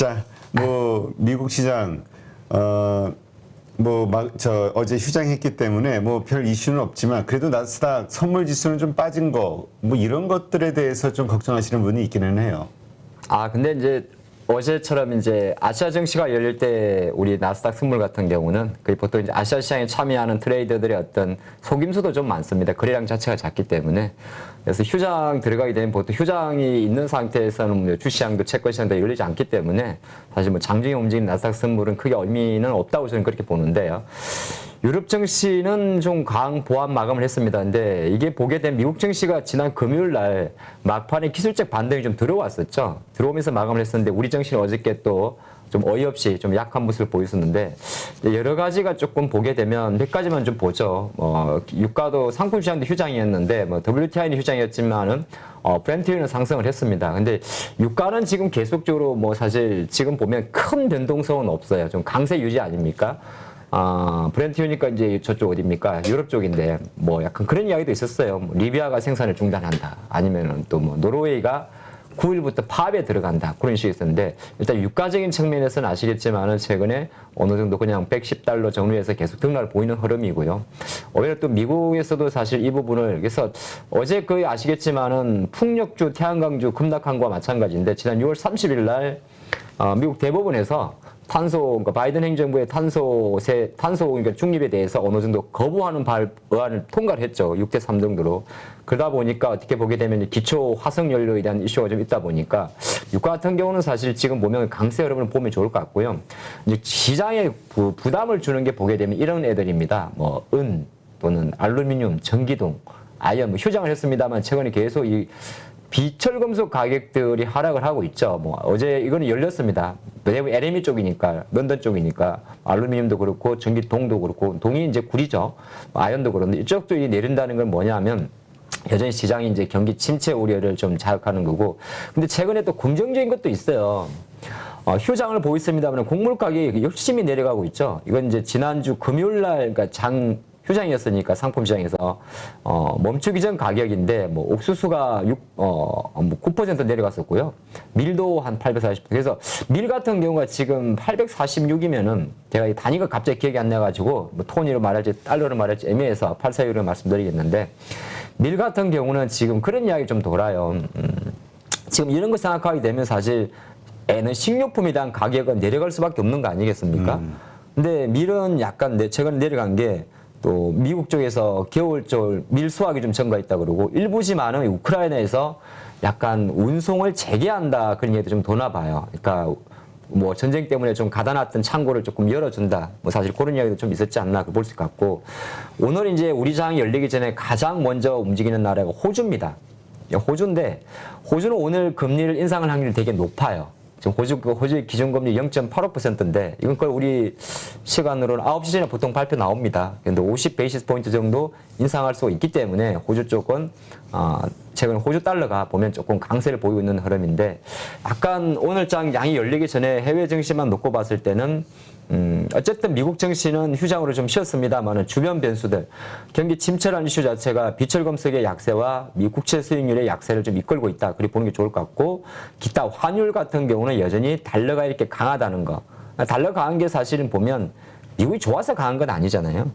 자, 뭐 미국 시장 어제 휴장했기 때문에 뭐 별 이슈는 없지만 그래도 나스닥 선물 지수는 좀 빠진 거 뭐 이런 것들에 대해서 좀 걱정하시는 분이 있기는 해요. 근데 이제 어제처럼 이제 아시아 증시가 열릴 때 우리 나스닥 선물 같은 경우는 거의 보통 이제 아시아 시장에 참여하는 트레이더들의 어떤 속임수도 좀 많습니다. 거래량 자체가 작기 때문에. 그래서 휴장 들어가게 되면 보통 휴장이 있는 상태에서는 뭐 주시장도 채권시장도 열리지 않기 때문에 사실 뭐 장중에 움직이는 나스닥 선물은 크게 의미는 없다고 저는 그렇게 보는데요. 유럽 증시는 좀 강한 보합 마감을 했습니다. 근데 이게 보게 되면 미국 증시가 지난 금요일 날 막판에 기술적 반등이 좀 들어왔었죠. 들어오면서 마감을 했었는데 우리 증시는 어저께 또 좀 어이없이 좀 약한 모습을 보였었는데 여러 가지가 조금 보게 되면 몇 가지만 좀 보죠. 유가도 상품 시장도 휴장이었는데 WTI는 휴장이었지만은 브렌트유는 상승을 했습니다. 근데 유가는 지금 계속적으로 뭐 사실 지금 보면 큰 변동성은 없어요. 좀 강세 유지 아닙니까? 브렌트유니까 이제 저쪽 어디입니까? 유럽 쪽인데 뭐 약간 그런 이야기도 있었어요. 뭐 리비아가 생산을 중단한다. 아니면은 또 뭐 노르웨이가 9일부터 파업에 들어간다. 그런 식이 있었는데 일단 유가적인 측면에서는 아시겠지만은 최근에 어느 정도 그냥 $110 정도에서 계속 등락을 보이는 흐름이고요. 오히려 또 미국에서도 사실 이 부분을 그래서 어제 거의 아시겠지만은 풍력주, 태양광주 급락한 거와 마찬가지인데 지난 6월 30일 날 미국 대법원에서 그러니까 바이든 행정부의 탄소 그러니까 중립에 대해서 어느 정도 거부하는 의안을 통과를 했죠. 6대3 정도로. 그러다 보니까 어떻게 보게 되면 기초 화석 연료에 대한 이슈가 좀 있다 보니까 유가 같은 경우는 사실 지금 보면 강세 흐름을 보면 좋을 것 같고요. 이제 시장에 부담을 주는 게 보게 되면 이런 애들입니다. 뭐 은 또는 알루미늄, 전기동, 아연 휴장을 했습니다만 최근에 계속 이 비철금속 가격들이 하락을 하고 있죠. 뭐 어제 이거는 열렸습니다. 대부분 LME 쪽이니까 런던 쪽이니까 알루미늄도 그렇고 전기동도 그렇고 동이 이제 구리죠. 아연도 그런데 이쪽도 내린다는 건 뭐냐면 여전히 시장이 이제 경기 침체 우려를 좀 자극하는 거고. 근데 최근에 또 긍정적인 것도 있어요. 휴장을 보고 있습니다만 곡물 가격이 열심히 내려가고 있죠. 이건 이제 지난주 금요일 날 그러니까 휴장이었으니까 상품 시장에서 멈추기 전 가격인데 뭐 옥수수가 9% 내려갔었고요. 밀도 한 840. 그래서 밀 같은 경우가 지금 846이면은 제가 이 단위가 갑자기 기억이 안 나가지고 뭐 톤으로 말할지 달러로 말할지 애매해서 846으로 말씀드리겠는데 밀 같은 경우는 지금 그런 이야기 좀 돌아요. 지금 이런 거 생각하게 되면 사실 식료품에 대한 가격은 내려갈 수밖에 없는 거 아니겠습니까? 근데 밀은 약간 최근에 내려간 게 또 미국 쪽에서 겨울철 밀 수확이 좀 증가했다 그러고 일부지만은 우크라이나에서 약간 운송을 재개한다 그런 얘기도 좀 도나 봐요. 그러니까 뭐 전쟁 때문에 좀 가다놨던 창고를 조금 열어준다. 뭐 사실 그런 이야기도 좀 있었지 않나 볼 수 같고 오늘 이제 우리 장이 열리기 전에 가장 먼저 움직이는 나라가 호주입니다. 호주인데 호주는 오늘 금리를 인상할 확률이 되게 높아요. 지금 호주의 기준금리 0.85%인데 이건 거의 우리 시간으로는 9시 전에 보통 발표 나옵니다. 그런데 50 베이시스 포인트 정도 인상할 수 있기 때문에 호주 쪽은 최근 호주 달러가 보면 조금 강세를 보이고 있는 흐름인데 약간 오늘장 양이 열리기 전에 해외 증시만 놓고 봤을 때는 어쨌든 미국 증시는 휴장으로 좀 쉬었습니다만은 주변 변수들 경기 침체라는 이슈 자체가 비철금속의 약세와 미 국채 수익률의 약세를 좀 이끌고 있다. 그렇게 보는 게 좋을 것 같고 기타 환율 같은 경우는 여전히 달러가 이렇게 강하다는 거. 달러 강한 게 사실은 보면 미국이 좋아서 강한 건 아니잖아요.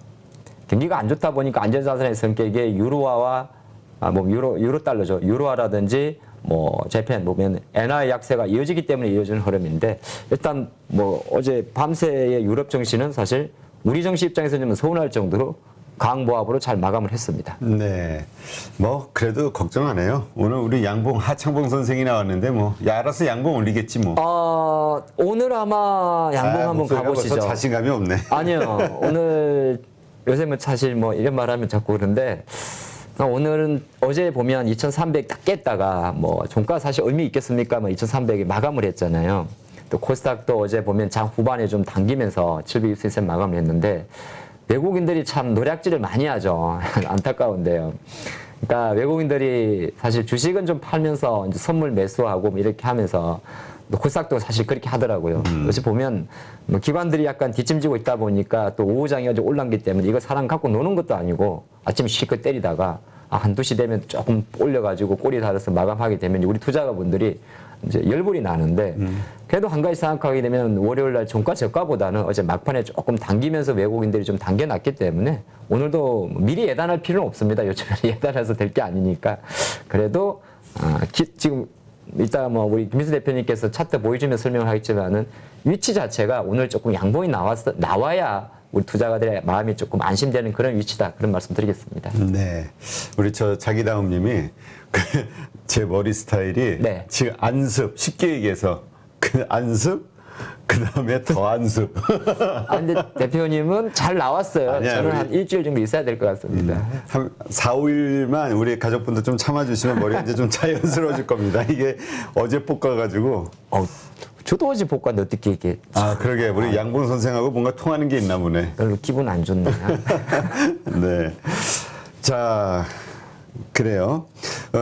경기가 안 좋다 보니까 안전자산의 성격의 유로화와 유로 달러죠. 유로화라든지 재팬 보면 엔화의 약세가 이어지기 때문에 이어지는 흐름인데 일단 어제 밤새의 유럽 증시는 사실 우리 증시 입장에서는 좀 서운할 정도로 강보합으로 잘 마감을 했습니다. 네. 그래도 걱정 안 해요. 오늘 우리 하창봉 선생이 나왔는데 알아서 양봉 올리겠지 뭐. 오늘 아마 양봉 한번 가보시죠. 자신감이 없네. 아니요. 오늘 요새는 사실 이런 말 하면 자꾸 그런데 오늘은 어제 보면 2,300 딱 깼다가 종가 사실 의미 있겠습니까? 2,300에 마감을 했잖아요. 또 코스닥도 어제 보면 장 후반에 좀 당기면서 760선 마감을 했는데 외국인들이 참 노략질을 많이 하죠. 안타까운데요. 그러니까 외국인들이 사실 주식은 좀 팔면서 이제 선물 매수하고 이렇게 하면서 코스닥도 사실 그렇게 하더라고요. 어제 보면 기관들이 약간 뒷짐지고 있다 보니까 또 오후장이 어제 올랐기 때문에 이거 사람 갖고 노는 것도 아니고 아침 실컷 때리다가 한두 시 되면 조금 올려가지고 꼬리 달아서 마감하게 되면 우리 투자가분들이 이제 열불이 나는데 그래도 한 가지 생각하게 되면 월요일 날 종가 저가보다는 어제 막판에 조금 당기면서 외국인들이 좀 당겨놨기 때문에 오늘도 미리 예단할 필요는 없습니다. 요즘에 예단해서 될 게 아니니까. 그래도 지금 이따 뭐 우리 김민수 대표님께서 차트 보여주면 설명을 하겠지만은 위치 자체가 오늘 조금 양봉이 나와야 우리 투자가들의 마음이 조금 안심되는 그런 위치다. 그런 말씀 드리겠습니다. 네. 우리 저 자기다움님이 제 머리 스타일이 네. 지금 안습, 쉽게 얘기해서 그 안습, 그 다음에 더 안습. 근데 대표님은 잘 나왔어요. 아니야, 저는 우리- 한 일주일 정도 있어야 될 것 같습니다. 한 4, 5일만 우리 가족분들 좀 참아주시면 머리가 이제 좀 자연스러워질 겁니다. 이게 어제 볶아가지고. 저도 어제 복과 어떻게 이게 아, 그러게. 우리 양봉 선생하고 뭔가 통하는 게 있나 보네. 별로 기분 안 좋네요. 네. 자, 그래요.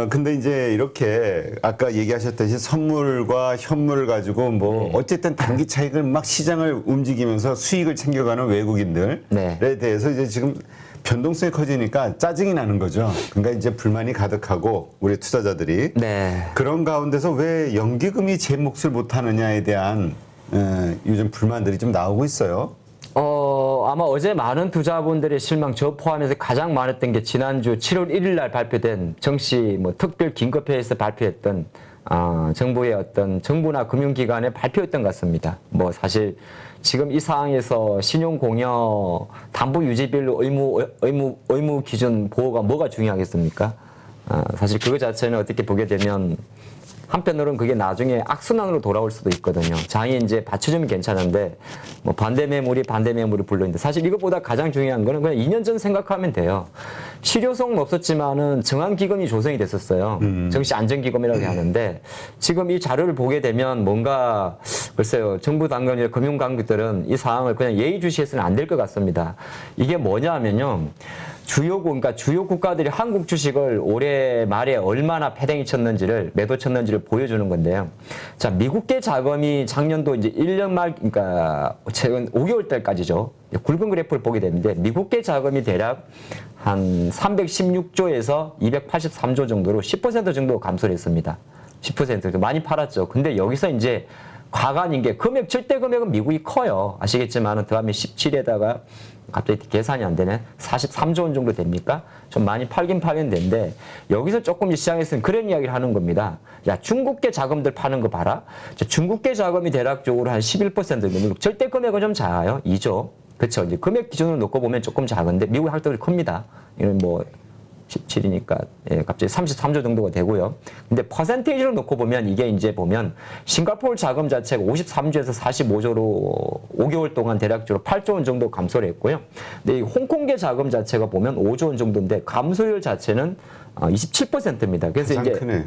근데 이제 이렇게 아까 얘기하셨듯이 선물과 현물을 가지고 뭐 어쨌든 단기 차익을 막 시장을 움직이면서 수익을 챙겨가는 외국인들에 네. 대해서 이제 지금 변동성이 커지니까 짜증이 나는 거죠. 그러니까 이제 불만이 가득하고 우리 투자자들이 네. 그런 가운데서 왜 연기금이 제 몫을 못하느냐에 대한 요즘 불만들이 좀 나오고 있어요. 아마 어제 많은 투자분들의 실망 저 포함해서 가장 많았던 게 지난주 7월 1일 날 발표된 정시 뭐 특별 긴급회의에서 발표했던 정부의 어떤 정부나 금융기관의 발표였던 것 같습니다. 뭐 사실 지금 이 상황에서 신용공여 담보 유지비율 의무 기준 보호가 뭐가 중요하겠습니까? 사실 그거 자체는 어떻게 보게 되면 한편으로는 그게 나중에 악순환으로 돌아올 수도 있거든요. 장이 이제 받쳐주면 괜찮은데 뭐 반대 매물이 불러있는데 사실 이것보다 가장 중요한 거는 그냥 2년 전 생각하면 돼요. 실효성은 없었지만은 정한기금이 조성이 됐었어요. 정시 안전기금이라고 하는데 지금 이 자료를 보게 되면 뭔가 글쎄요. 정부 당국이나 금융당국들은 이 상황을 그냥 예의주시해서는 안 될 것 같습니다. 이게 뭐냐 하면요. 그러니까 주요 국가들이 한국 주식을 올해 말에 얼마나 패댕이 쳤는지를 매도 쳤는지를 보여주는 건데요. 자, 미국계 자금이 작년도 이제 1년 말, 그러니까 최근 5개월 달까지죠. 굵은 그래프를 보게 되는데 미국계 자금이 대략 한 316조에서 283조 정도로 10% 정도 감소를 했습니다. 10% 많이 팔았죠. 근데 여기서 이제 과간인 게 절대 금액은 미국이 커요. 아시겠지만은 더하면 17에다가 갑자기 계산이 안 되네. 43조 원 정도 됩니까? 좀 많이 팔긴 파는 데인데 여기서 조금 시장에서는 그런 이야기를 하는 겁니다. 야, 중국계 자금들 파는 거 봐라. 중국계 자금이 대략적으로 한 11% 절대 금액은 좀 작아요. 2조. 그렇죠. 이제 금액 기준으로 놓고 보면 조금 작은데 미국 활동이 큽니다. 이런 뭐 17이니까 갑자기 33조 정도가 되고요. 근데 퍼센테이지로 놓고 보면 이게 이제 보면 싱가포르 자금 자체가 53조에서 45조로 5개월 동안 대략적으로 8조 원 정도 감소를 했고요. 근데 이 홍콩계 자금 자체가 보면 5조 원 정도인데 감소율 자체는 27%입니다. 그래서 가장 이제 크네.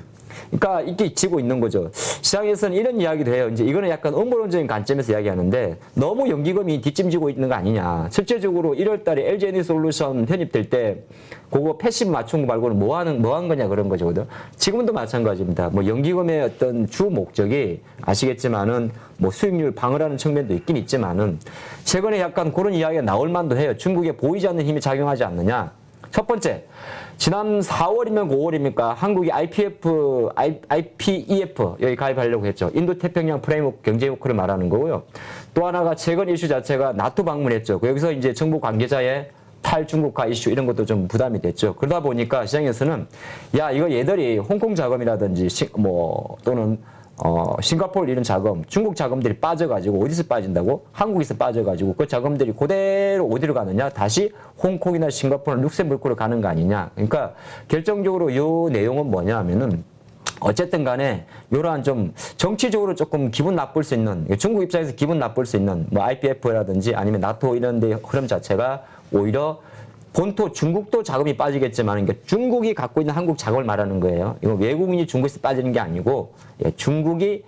그러니까 이게 지고 있는 거죠. 시장에서는 이런 이야기도 해요. 이제 이거는 약간 음모론적인 관점에서 이야기하는데 너무 연기금이 뒷짐지고 있는 거 아니냐. 실제적으로 1월 달에 LG 에너지솔루션 편입될 때 그거 패시브 맞춘 거 말고는 뭐 한 거냐 그런 거죠. 지금도 마찬가지입니다. 뭐 연기금의 어떤 주 목적이 아시겠지만은 뭐 수익률 방어라는 측면도 있긴 있지만은 최근에 약간 그런 이야기가 나올 만도 해요. 중국에 보이지 않는 힘이 작용하지 않느냐. 첫 번째, 지난 4월이면 5월입니까? 한국이 IPEF 여기 가입하려고 했죠. 인도태평양 프레임워크 경제워크를 말하는 거고요. 또 하나가 최근 이슈 자체가 나토 방문했죠. 여기서 이제 정부 관계자의 탈중국화 이슈 이런 것도 좀 부담이 됐죠. 그러다 보니까 시장에서는 야, 이거 얘들이 홍콩 자금이라든지 또는 싱가포르 이런 자금, 중국 자금들이 빠져가지고 어디서 빠진다고? 한국에서 빠져가지고 그 자금들이 그대로 어디로 가느냐? 다시 홍콩이나 싱가포르나 룩셈부르크로 가는 거 아니냐? 그러니까 결정적으로 이 내용은 뭐냐 하면은 어쨌든 간에 이러한 좀 정치적으로 조금 기분 나쁠 수 있는 중국 입장에서 기분 나쁠 수 있는 뭐 IPF라든지 아니면 나토 이런 데 흐름 자체가 오히려 본토 중국도 자금이 빠지겠지만 그러니까 중국이 갖고 있는 한국 자금을 말하는 거예요. 이거 외국인이 중국에서 빠지는 게 아니고 중국이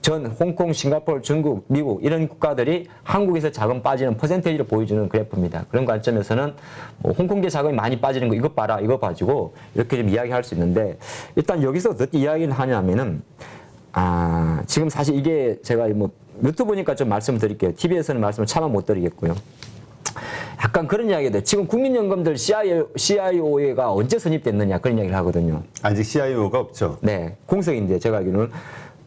전 홍콩, 싱가포르, 중국, 미국 이런 국가들이 한국에서 자금 빠지는 퍼센테이지를 보여주는 그래프입니다. 그런 관점에서는 뭐 홍콩계 자금이 많이 빠지는 거 이것 봐라 이거 가지고 이렇게 좀 이야기할 수 있는데 일단 여기서 어떻게 이야기를 하냐면은 지금 사실 이게 제가 뭐 유튜브니까 좀 말씀을 드릴게요. TV에서는 말씀을 차마 못 드리겠고요. 약간 그런 이야기들. 지금 국민연금들 CIO가 언제 선입됐느냐 그런 이야기를 하거든요. 아직 CIO가 없죠. 네, 공석인데 제가 알기로는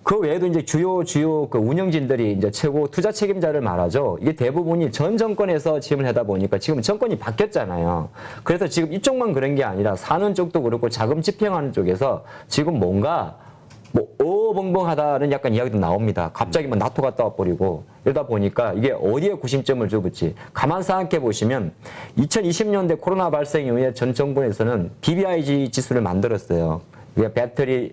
그 외에도 이제 주요 그 운영진들이 이제 최고 투자 책임자를 말하죠. 이게 대부분이 전 정권에서 취임을 하다 보니까 지금 정권이 바뀌었잖아요. 그래서 지금 이쪽만 그런 게 아니라 사는 쪽도 그렇고 자금 집행하는 쪽에서 지금 뭔가 뭐 어벙벙하다는 약간 이야기도 나옵니다. 갑자기 뭐 나토 갔다 와버리고 이러다 보니까 이게 어디에 구심점을 두을지 가만 생각해 보시면 2020년대 코로나 발생 이후에 전 정부에서는 BBIG 지수를 만들었어요. 이게 배터리,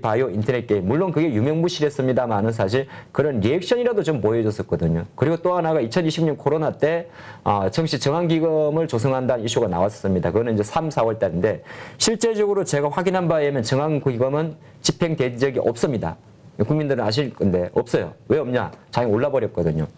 바이오, 인터넷 게임. 물론 그게 유명무실했습니다만은 사실 그런 리액션이라도 좀 보여줬었거든요. 그리고 또 하나가 2020년 코로나 때 정시 정황기금을 조성한다는 이슈가 나왔었습니다. 그거는 이제 3, 4월 달인데 실제적으로 제가 확인한 바에 의하면 정황기금은 집행된 적이 없습니다. 국민들은 아실 건데 없어요. 왜 없냐? 장이 올라버렸거든요.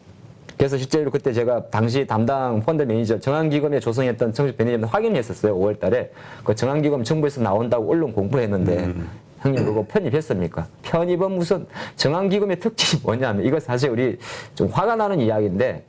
그래서 실제로 그때 제가 당시 담당 펀드 매니저 정황기금에 조성했던 정식 매니저한테 확인했었어요. 5월 달에. 그 정황기금 정부에서 나온다고 언론 공부했는데 형님 그거 편입했습니까? 편입은 무슨 정황기금의 특징이 뭐냐면 이거 사실 우리 좀 화가 나는 이야기인데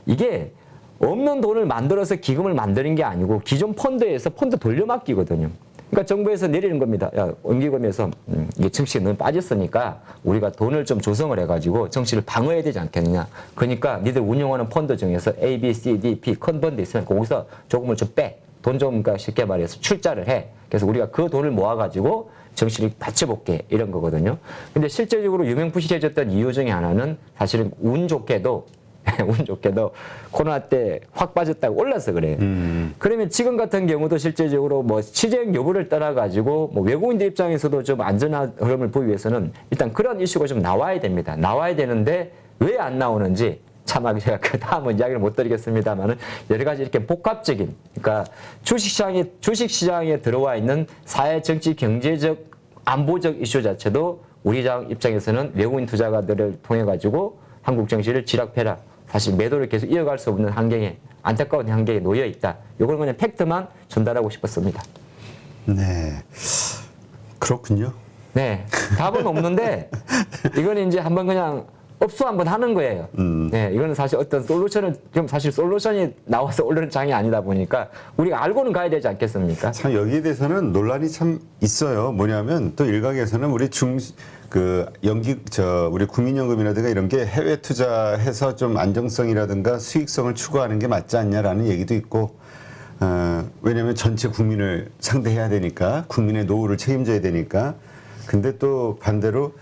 이게 없는 돈을 만들어서 기금을 만드는 게 아니고 기존 펀드에서 펀드 돌려막기거든요. 그러니까 정부에서 내리는 겁니다. 야, 원기금에서 이게 정시에 너무 빠졌으니까 우리가 돈을 좀 조성을 해가지고 정시를 방어해야 되지 않겠느냐. 그러니까 니들 운영하는 펀드 중에서 A, B, C, D, P 큰 펀드 있으면 거기서 조금을 좀 빼. 돈 좀 그러니까 쉽게 말해서 출자를 해. 그래서 우리가 그 돈을 모아가지고 정시를 받쳐볼게 이런 거거든요. 근데 실제적으로 유명무실해졌던 이유 중에 하나는 사실은 운 좋게도 코로나 때 확 빠졌다고 올라서 그래요. 그러면 지금 같은 경우도 실제적으로 뭐 시정 여부를 떠나가지고 뭐 외국인들 입장에서도 좀 안전한 흐름을 보기 위해서는 일단 그런 이슈가 좀 나와야 됩니다. 나와야 되는데 왜 안 나오는지 참하게 제가 그 다음은 이야기를 못 드리겠습니다만은 여러 가지 이렇게 복합적인 그러니까 주식시장에 들어와 있는 사회, 정치, 경제적, 안보적 이슈 자체도 우리 입장에서는 외국인 투자가들을 통해 가지고 한국 정시를 지락패락 사실 매도를 계속 이어갈 수 없는 환경에 안타까운 환경에 놓여 있다. 이걸 그냥 팩트만 전달하고 싶었습니다. 네, 그렇군요. 네, 답은 없는데 이거는 이제 한번 그냥 업소 한번 하는 거예요. 네, 이거는 사실 어떤 솔루션은 좀 사실 솔루션이 나와서 올라오는 장이 아니다 보니까 우리가 알고는 가야 되지 않겠습니까? 참 여기에 대해서는 논란이 참 있어요. 뭐냐면 또 일각에서는 우리 우리 국민연금이라든가 이런 게 해외 투자해서 좀 안정성이라든가 수익성을 추구하는 게 맞지 않냐라는 얘기도 있고, 왜냐하면 전체 국민을 상대해야 되니까 국민의 노후를 책임져야 되니까. 근데 또 반대로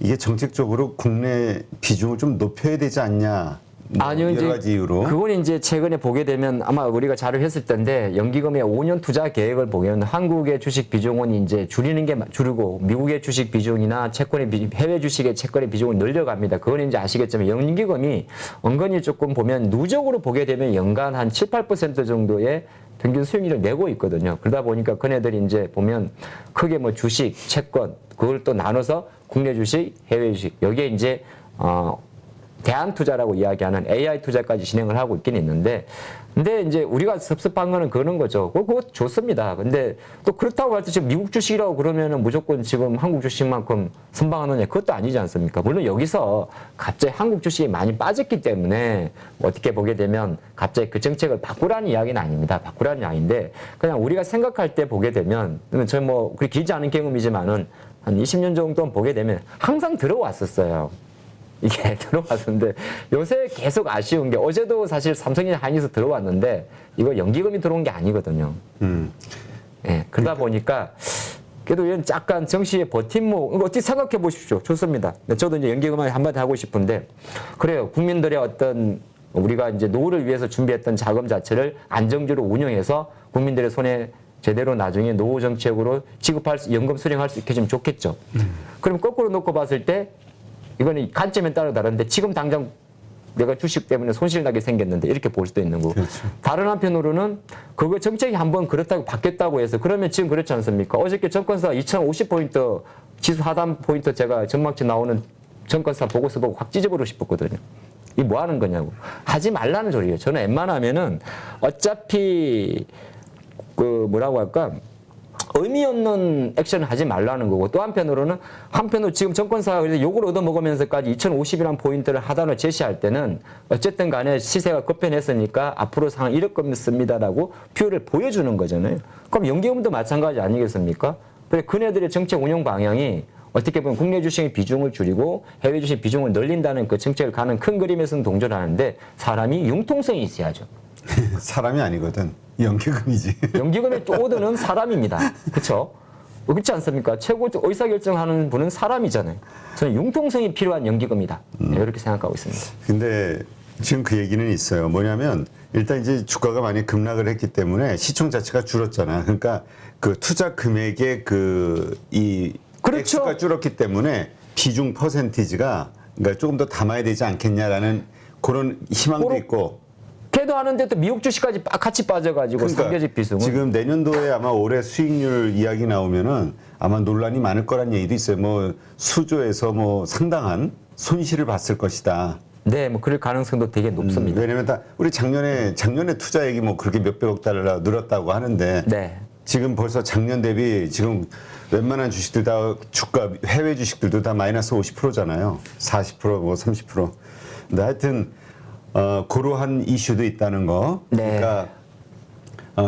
이게 정책적으로 국내 비중을 좀 높여야 되지 않냐. 아니요, 여러 가지 이유로. 그건 이제 최근에 보게 되면 아마 우리가 자료 했을 텐데 연기금의 5년 투자 계획을 보면 한국의 주식 비중은 이제 줄이는 게 줄고 미국의 주식 비중이나 채권의 비중, 해외 주식의 채권의 비중을 늘려갑니다. 그건 이제 아시겠지만 연기금이 은근히 조금 보면 누적으로 보게 되면 연간 한 7, 8% 정도의 평균 수익률을 내고 있거든요. 그러다 보니까 그네들이 이제 보면 크게 뭐 주식, 채권 그걸 또 나눠서 국내 주식, 해외 주식 여기에 이제 대안 투자라고 이야기하는 AI 투자까지 진행을 하고 있긴 있는데, 근데 이제 우리가 섭섭한 거는 그런 거죠. 그거 좋습니다. 근데 또 그렇다고 할 때 지금 미국 주식이라고 그러면은 무조건 지금 한국 주식만큼 선방하느냐 그것도 아니지 않습니까? 물론 여기서 갑자기 한국 주식이 많이 빠졌기 때문에 어떻게 보게 되면 갑자기 그 정책을 바꾸라는 이야기는 아닙니다. 바꾸라는 이야기인데 그냥 우리가 생각할 때 보게 되면 저희 뭐 그리 길지 않은 경험이지만은 한 20년 정도 보게 되면 항상 들어왔었어요. 이게 들어왔는데 요새 계속 아쉬운 게 어제도 사실 삼성이 한에서 들어왔는데 이거 연기금이 들어온 게 아니거든요. 예, 그러다 보니까 그래도 이런 약간 정시의 버팀목 이거 어떻게 생각해 보십시오. 좋습니다. 저도 이제 연기금을 한마디 하고 싶은데 그래요. 국민들의 어떤 우리가 이제 노후를 위해서 준비했던 자금 자체를 안정적으로 운영해서 국민들의 손에 제대로 나중에 노후 정책으로 지급할 수, 연금 수령할 수 있게 좀 좋겠죠. 그럼 거꾸로 놓고 봤을 때 이거는 관점에 따라 다른데 지금 당장 내가 주식 때문에 손실 나게 생겼는데 이렇게 볼 수도 있는 거고. 그렇죠. 다른 한편으로는 그거 정책이 한번 그렇다고 바뀌었다고 해서 그러면 지금 그렇지 않습니까? 어저께 정권사 2050포인트 지수 하단 포인트 제가 전망치 나오는 정권사 보고서 보고 확 찢어버리고 싶었거든요. 이 뭐 하는 거냐고. 하지 말라는 소리예요. 저는 웬만하면은 어차피 그 뭐라고 할까? 의미 없는 액션을 하지 말라는 거고 또 한편으로는 지금 정권사가 욕을 얻어먹으면서까지 2050이라는 포인트를 하단을 제시할 때는 어쨌든 간에 시세가 급변했으니까 앞으로 상황 이럴 겁니다라고 표를 보여주는 거잖아요. 그럼 연기금도 마찬가지 아니겠습니까? 그래 그네들의 정책 운영 방향이 어떻게 보면 국내 주식의 비중을 줄이고 해외 주식 비중을 늘린다는 그 정책을 가는 큰 그림에서는 동조를 하는데 사람이 융통성이 있어야죠. 사람이 아니거든. 연기금이지. 연기금의 오더는 사람입니다. 그렇죠? 그렇지 않습니까? 최고 의사결정하는 분은 사람이잖아요. 저는 융통성이 필요한 연기금이다. 네, 이렇게 생각하고 있습니다. 근데 지금 그 얘기는 있어요. 뭐냐면 일단 이제 주가가 많이 급락을 했기 때문에 시총 자체가 줄었잖아. 그러니까 그 투자 금액의 이 그렇죠. 액수가 줄었기 때문에 비중 퍼센티지가 그러니까 조금 더 담아야 되지 않겠냐라는 그런 희망도 있고. 걔도 하는데 또 미국 주식까지 같이 빠져가지고 상대적 비중은 지금 내년도에 아마 올해 수익률 이야기 나오면은 아마 논란이 많을 거란 얘기도 있어요. 뭐 수조에서 뭐 상당한 손실을 봤을 것이다. 네, 뭐 그럴 가능성도 되게 높습니다. 왜냐면 다 우리 작년에 투자액이 뭐 그렇게 몇백억 달러 늘었다고 하는데 네. 지금 벌써 작년 대비 지금 웬만한 주식들 다 주가 해외 주식들도 다 마이너스 50%잖아요. 40%뭐 30%. 근데 하여튼 그러한 이슈도 있다는 거. 네. 그러니까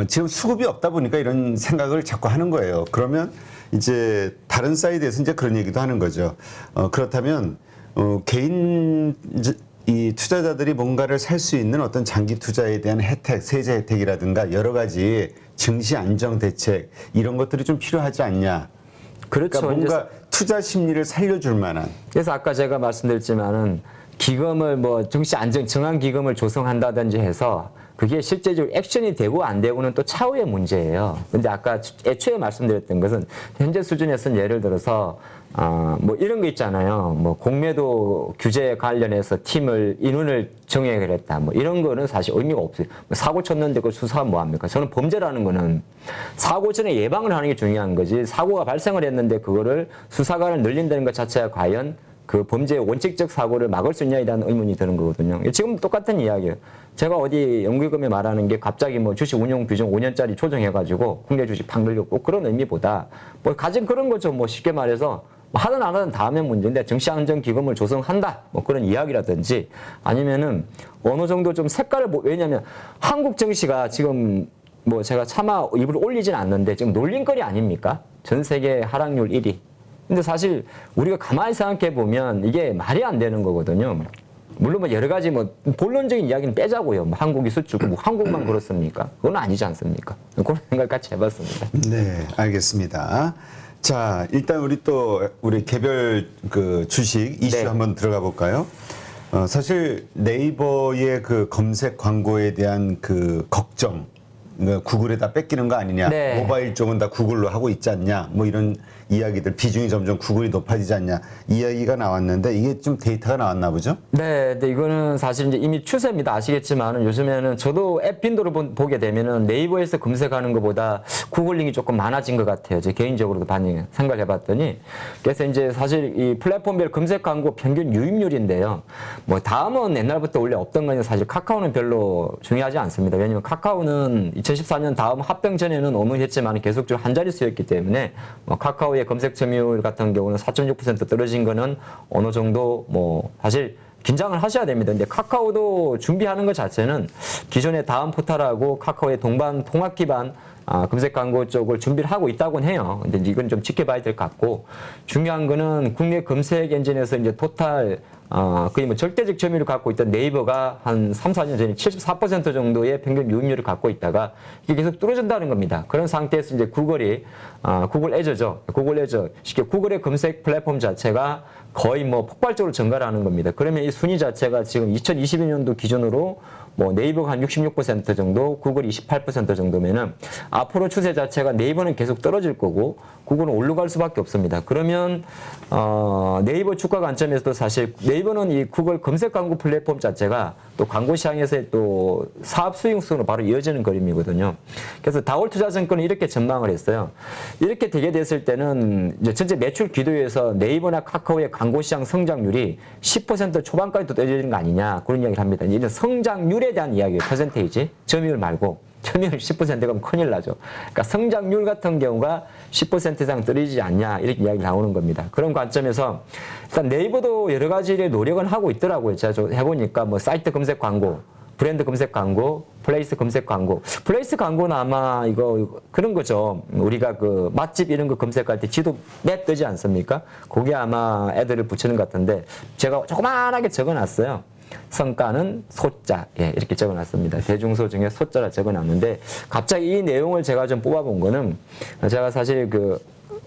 지금 수급이 없다 보니까 이런 생각을 자꾸 하는 거예요. 그러면 이제 다른 사이드에서 이제 그런 얘기도 하는 거죠. 그렇다면 개인 이 투자자들이 뭔가를 살 수 있는 어떤 장기 투자에 대한 혜택, 세제 혜택이라든가 여러 가지 증시 안정 대책 이런 것들이 좀 필요하지 않냐. 그렇죠. 그러니까 뭔가 투자 심리를 살려줄 만한. 그래서 아까 제가 말씀드렸지만은 기금을 뭐 증시 안정 정한 기금을 조성한다든지 해서 그게 실제적으로 액션이 되고 안 되고는 또 차후의 문제예요. 근데 아까 애초에 말씀드렸던 것은 현재 수준에서는 예를 들어서 뭐 이런 거 있잖아요. 뭐 공매도 규제 관련해서 인원을 정해야 했다. 뭐 이런 거는 사실 의미가 없어요. 뭐 사고 쳤는데 그 수사하면 뭐 합니까? 저는 범죄라는 거는 사고 전에 예방을 하는 게 중요한 거지. 사고가 발생을 했는데 그거를 수사관을 늘린다는 것 자체가 과연 그 범죄의 원칙적 사고를 막을 수 있냐에 대한 의문이 드는 거거든요. 지금 똑같은 이야기예요. 제가 어디 연구기금에 말하는 게 갑자기 뭐 주식 운용 비중 5년짜리 조정해가지고 국내 주식 팍 늘렸고 그런 의미보다 뭐 가진 그런 거죠. 뭐 쉽게 말해서 하든 안 하든 다음에 문제인데 정시안정기금을 조성한다. 뭐 그런 이야기라든지 아니면은 어느 정도 좀 색깔을 왜냐하면 한국 증시가 지금 뭐 제가 차마 입을 올리진 않는데 지금 놀림거리 아닙니까? 전 세계 하락률 1위. 근데 사실 우리가 가만히 생각해 보면 이게 말이 안 되는 거거든요. 물론 뭐 여러 가지 뭐 본론적인 이야기는 빼자고요. 뭐 한국이 수출고 뭐 한국만 그렇습니까? 그건 아니지 않습니까? 그런 생각 같이 해봤습니다. 네, 알겠습니다. 자, 일단 우리 개별 그 주식 이슈 네. 한번 들어가 볼까요? 사실 네이버의 그 검색 광고에 대한 그 걱정, 그러니까 구글에다 뺏기는 거 아니냐, 네. 모바일 쪽은 다 구글로 하고 있지 않냐, 뭐 이런 이야기들 비중이 점점 구글이 높아지지 않냐 이야기가 나왔는데 이게 좀 데이터가 나왔나 보죠? 네, 근데 이거는 사실 이제 이미 추세입니다. 아시겠지만은 요즘에는 저도 앱 빈도를 보게 되면은 네이버에서 검색하는 것보다 구글링이 조금 많아진 것 같아요. 제 개인적으로도 생각을 해봤더니 그래서 이제 사실 이 플랫폼별 검색 광고 평균 유입률인데요. 뭐 다음은 옛날부터 원래 없던 거는 사실 카카오는 별로 중요하지 않습니다. 왜냐면 카카오는 2014년 다음 합병 전에는 어무했지만 계속적으로 한 자릿수였기 때문에 뭐 카카오의 검색 점유율 같은 경우는 4.6% 떨어진 거는 어느 정도 뭐 사실 긴장을 하셔야 됩니다. 근데 카카오도 준비하는 것 자체는 기존의 다음 포탈하고 카카오의 동반 통합 기반 검색 광고 쪽을 준비를 하고 있다고는 해요. 근데 이건 좀 지켜봐야 될 것 같고 중요한 거는 국내 검색 엔진에서 이제 토탈 거의 뭐 절대적 점유율을 갖고 있던 네이버가 한 3, 4년 전에 74% 정도의 평균 유입률을 갖고 있다가 이게 계속 떨어진다는 겁니다. 그런 상태에서 이제 구글 애저죠. 구글 애저. 쉽게 구글의 검색 플랫폼 자체가 거의 뭐 폭발적으로 증가를 하는 겁니다. 그러면 이 순위 자체가 지금 2022년도 기준으로 뭐 네이버가 한 66% 정도, 구글이 28% 정도면은 앞으로 추세 자체가 네이버는 계속 떨어질 거고 구글은 올라갈 수밖에 없습니다. 그러면 네이버 주가 관점에서도 사실 네이버는 이 구글 검색 광고 플랫폼 자체가 또 광고 시장에서의 또 사업 수익성으로 바로 이어지는 그림이거든요. 그래서 다올투자증권은 이렇게 전망을 했어요. 이렇게 되게 됐을 때는 이제 전체 매출 기도에서 네이버나 카카오의 광고 시장 성장률이 10% 초반까지도 떨어지는 거 아니냐 그런 이야기를 합니다. 이제 성장률에 대한 이야기예요. 퍼센테이지 점유율 말고. 점유율 10%면 큰일 나죠. 그러니까 성장률 같은 경우가 10% 이상 떨어지지 않냐 이렇게 이야기 나오는 겁니다. 그런 관점에서 일단 네이버도 여러 가지의 노력은 하고 있더라고요. 제가 해보니까 뭐 사이트 검색 광고, 브랜드 검색 광고, 플레이스 검색 광고. 플레이스 광고는 아마 이거 그런 거죠. 우리가 그 맛집 이런 거 검색할 때 지도 내 뜨지 않습니까? 거기에 아마 애들을 붙이는 것 같은데 제가 조그만하게 적어놨어요. 성과는 소자, 예, 이렇게 적어놨습니다. 대중소 중에 소자라 적어놨는데 갑자기 이 내용을 제가 좀 뽑아본 거는 제가 사실 그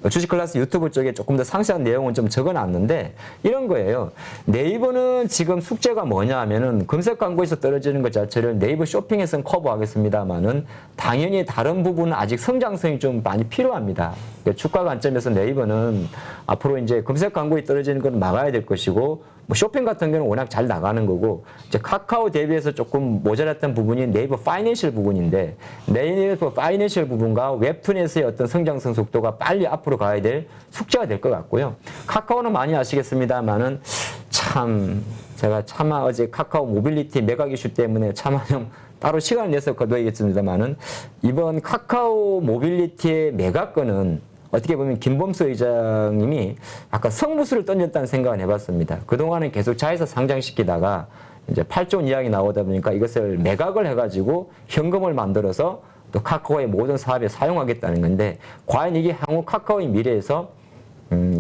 주식 클래스 유튜브 쪽에 조금 더 상세한 내용은 좀 적어놨는데 이런 거예요. 네이버는 지금 숙제가 뭐냐 하면은 검색 광고에서 떨어지는 것 자체를 네이버 쇼핑에서는 커버하겠습니다만은 당연히 다른 부분은 아직 성장성이 좀 많이 필요합니다. 그러니까 주가 관점에서 네이버는 앞으로 이제 검색 광고에 떨어지는 건 막아야 될 것이고 뭐 쇼핑 같은 경우는 워낙 잘 나가는 거고 이제 카카오 대비해서 조금 모자랐던 부분이 네이버 파이낸셜 부분인데 네이버 파이낸셜 부분과 웹툰에서의 어떤 성장성 속도가 빨리 앞으로 가야 될 숙제가 될 것 같고요. 카카오는 많이 아시겠습니다만은 참 제가 차마 어제 카카오 모빌리티 매각 이슈 때문에 차마 좀 따로 시간을 내서 거둬야겠습니다만은 이번 카카오 모빌리티의 매각건은 어떻게 보면 김범수 의장님이 아까 성무수를 던졌다는 생각을 해봤습니다. 그동안은 계속 자회사 상장시키다가 이제 8조 원 이야기 나오다 보니까 이것을 매각을 해가지고 현금을 만들어서 또 카카오의 모든 사업에 사용하겠다는 건데 과연 이게 향후 카카오의 미래에서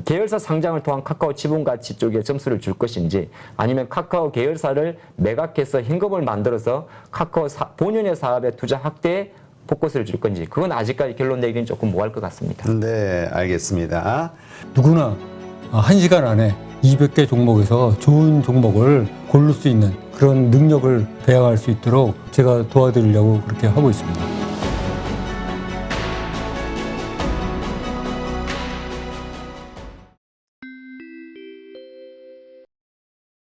계열사 상장을 통한 카카오 지분 가치 쪽에 점수를 줄 것인지 아니면 카카오 계열사를 매각해서 현금을 만들어서 카카오 본연의 사업에 투자 확대에 포커스를 줄 건지 그건 아직까지 결론 내기는 조금 모호할 것 같습니다. 네, 알겠습니다. 누구나 1시간 안에 200개 종목에서 좋은 종목을 고를 수 있는 그런 능력을 배양할 수 있도록 제가 도와드리려고 그렇게 하고 있습니다.